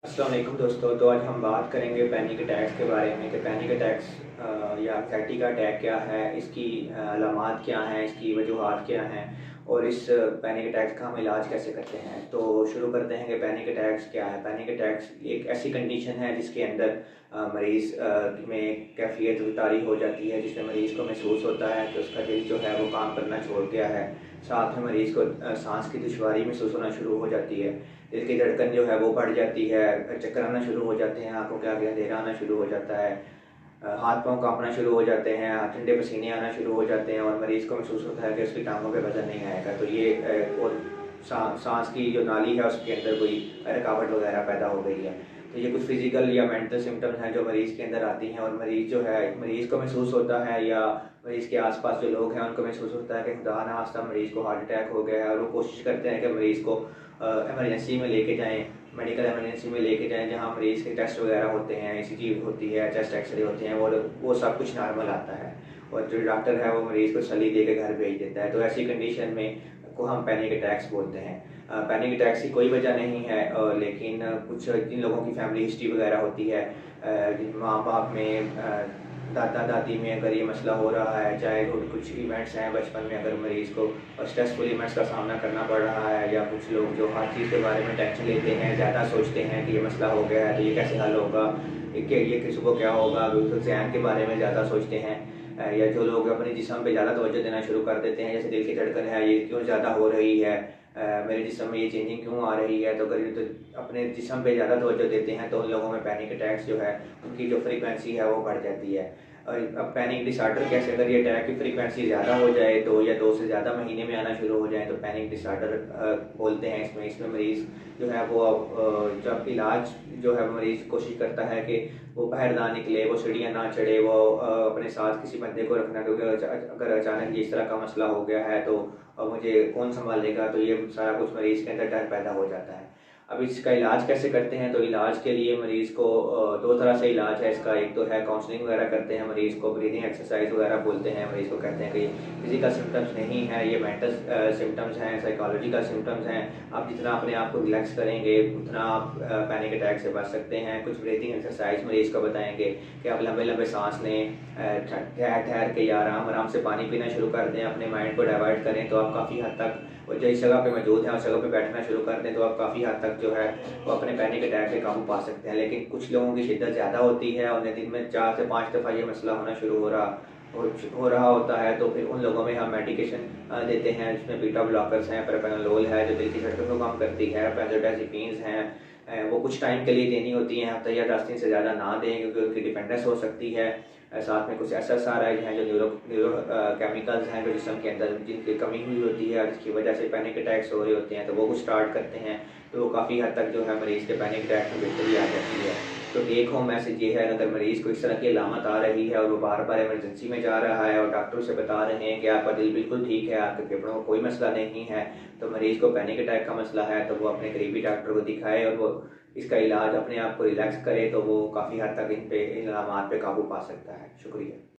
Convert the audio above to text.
अस्सलाम वालेकुम दोस्तों। तो आज हम बात करेंगे पैनिक अटैक्स के बारे में कि पैनिक अटैक्स या एंग्जाइटी का अटैक क्या है, इसकी अलामात क्या हैं, इसकी वजूहात क्या हैं और इस पैनिक अटैक्स का हम इलाज कैसे करते हैं। तो शुरू करते हैं कि पैनिक अटैक्स क्या है। पैनिक अटैक्स एक ऐसी कंडीशन है जिसके अंदर मरीज़ में कैफियत तारी हो जाती है, जिसमें मरीज़ को महसूस होता है कि उसका दिल जो है वो काम करना छोड़ गया है। साथ में मरीज़ को सांस की दुश्वारी महसूस होना शुरू हो जाती है, दिल की धड़कन जो है वो बढ़ जाती है, चक्कर आना शुरू हो जाते हैं, आंखों के आगे अंधेरा आना शुरू हो जाता है, हाथ पांव कांपना शुरू हो जाते हैं, ठंडे पसीने आना शुरू हो जाते हैं और मरीज़ को महसूस होता है कि उसकी टांगों पे वजन नहीं आएगा। तो ये और सांस की जो नाली है उसके अंदर कोई रुकावट वगैरह पैदा हो गई है। तो ये कुछ फिजिकल या मेंटल सिम्टम्स हैं जो मरीज़ के अंदर आती हैं और मरीज़ जो है मरीज़ को महसूस होता है या मरीज़ के आसपास जो लोग हैं उनको महसूस होता है कि खुदा ना खास्ता मरीज़ को हार्ट अटैक हो गया है, और वो कोशिश करते हैं कि मरीज़ को एमरजेंसी में लेके जाएँ, मेडिकल एमरजेंसी में लेके जाएँ, जहाँ मरीज़ के टेस्ट वगैरह होते हैं, ईसीजी होती है, चेस्ट एक्सरे होते हैं और वो सब कुछ नॉर्मल आता है और जो डॉक्टर है वो मरीज़ को तसल्ली दे के घर भेज देता है। तो ऐसी कंडीशन में को हम पैनिक अटैक्स बोलते हैं। पैनिक अटैक्स की कोई वजह नहीं है, लेकिन कुछ जिन लोगों की फैमिली हिस्ट्री वगैरह होती है, माँ बाप में, दादा दादी में अगर ये मसला हो रहा है, चाहे कुछ इवेंट्स हैं बचपन में, अगर मरीज़ को स्ट्रेसफुल इवेंट्स का सामना करना पड़ रहा है, या कुछ लोग जो हर चीज़ के बारे में टेंशन लेते हैं, ज़्यादा सोचते हैं कि ये मसला हो गया है तो ये कैसे हल होगा, ये किसी को क्या होगा, बिल्कुल ज़हन के बारे में ज़्यादा सोचते हैं, या जो लोग अपने जिस्म पे ज़्यादा तवज्जो देना शुरू कर देते हैं, जैसे दिल की धड़कन है ये क्यों ज़्यादा हो रही है, मेरे जिस्म में ये चेंजिंग क्यों आ रही है, तो अगर तो अपने जिस्म पे ज़्यादा तवज्जो देते हैं तो उन लोगों में पैनिक अटैक्स जो है उनकी जो फ्रीक्वेंसी है वो बढ़ जाती है। और अब पैनिक डिसऑर्डर कैसे, अगर ये अटैक की फ्रीक्वेंसी ज़्यादा हो जाए तो, या 2 से ज़्यादा महीने में आना शुरू हो जाए तो पैनिक डिसऑर्डर बोलते हैं इसमें मरीज़ जो है वो जब इलाज जो है मरीज़ कोशिश करता है कि वो बाहर ना निकले, वो सीढ़ियाँ ना चढ़े, वो अपने साथ किसी बंदे को रखना, क्योंकि अगर अचानक ये इस तरह का मसला हो गया है तो मुझे कौन संभालेगा, तो ये सारा कुछ मरीज़ के अंदर डर पैदा हो जाता है। अब इसका इलाज कैसे करते हैं, तो इलाज के लिए मरीज़ को 2 तरह से इलाज है इसका। एक तो है काउंसलिंग वगैरह करते हैं मरीज़ को, ब्रीदिंग एक्सरसाइज वगैरह बोलते हैं मरीज़ को, कहते हैं कि फिजिकल सिम्टम्स नहीं है, ये मेंटल सिम्टम्स हैं, साइकोलॉजिकल सिम्टम्स हैं। आप जितना अपने आप को रिलैक्स करेंगे उतना आप पैनिक अटैक से बच सकते हैं। कुछ ब्रीदिंग एक्सरसाइज मरीज़ को बताएंगे कि आप लंबे लंबे सांस लें, ठहर ठहर के या आराम आराम से पानी पीना शुरू कर दें, अपने माइंड को डाइवर्ट करें तो आप काफ़ी हद तक, और जिस जगह पे मौजूद हैं उस जगह पे बैठना शुरू कर दें तो आप काफ़ी हद तक जो है वो अपने पैनिक अटैक पे काबू पा सकते हैं। लेकिन कुछ लोगों की शिद्दत ज़्यादा होती है, उन्हें दिन में 4 से 5 दफ़ा ये मसला होना शुरू हो रहा होता है, तो फिर उन लोगों में हम मेडिकेशन देते हैं, जिसमें बीटा ब्लॉकर्स हैं, प्रोपेनोलोल है जो दिल की धड़कन को कम करती है, बेंजोडाज़ेपीन्स हैं, वो कुछ टाइम के लिए देनी होती हैं, हफ्ता या 10 दिन से ज़्यादा ना दें क्योंकि उनकी डिपेंडेंस हो सकती है। साथ में कुछ SSRI हैं जो न्यूरो केमिकल्स हैं जो जिस्म के अंदर जिनकी कमी हुई होती है और जिसकी वजह से पैनिक अटैक्स हो रहे होते हैं, तो वो कुछ स्टार्ट करते हैं, तो वो काफ़ी हद तक जो है मरीज़ के पैनिक अटैक में बेहतरी आ जाती है। तो टेक होम मैसेज ये है, अगर मरीज़ को इस तरह की अलामत आ रही है और वो बार बार इमरजेंसी में जा रहा है और डॉक्टर से बता रहे हैं कि आपका दिल बिल्कुल ठीक है, आपके फेफड़ों में कोई मसला नहीं है, तो मरीज़ को पैनिक अटैक का मसला है, तो वो अपने करीबी डॉक्टर को दिखाए और वो इसका इलाज अपने आप को रिलैक्स करे, तो वो काफ़ी हद तक इन अलामात पे काबू पा सकता है। शुक्रिया।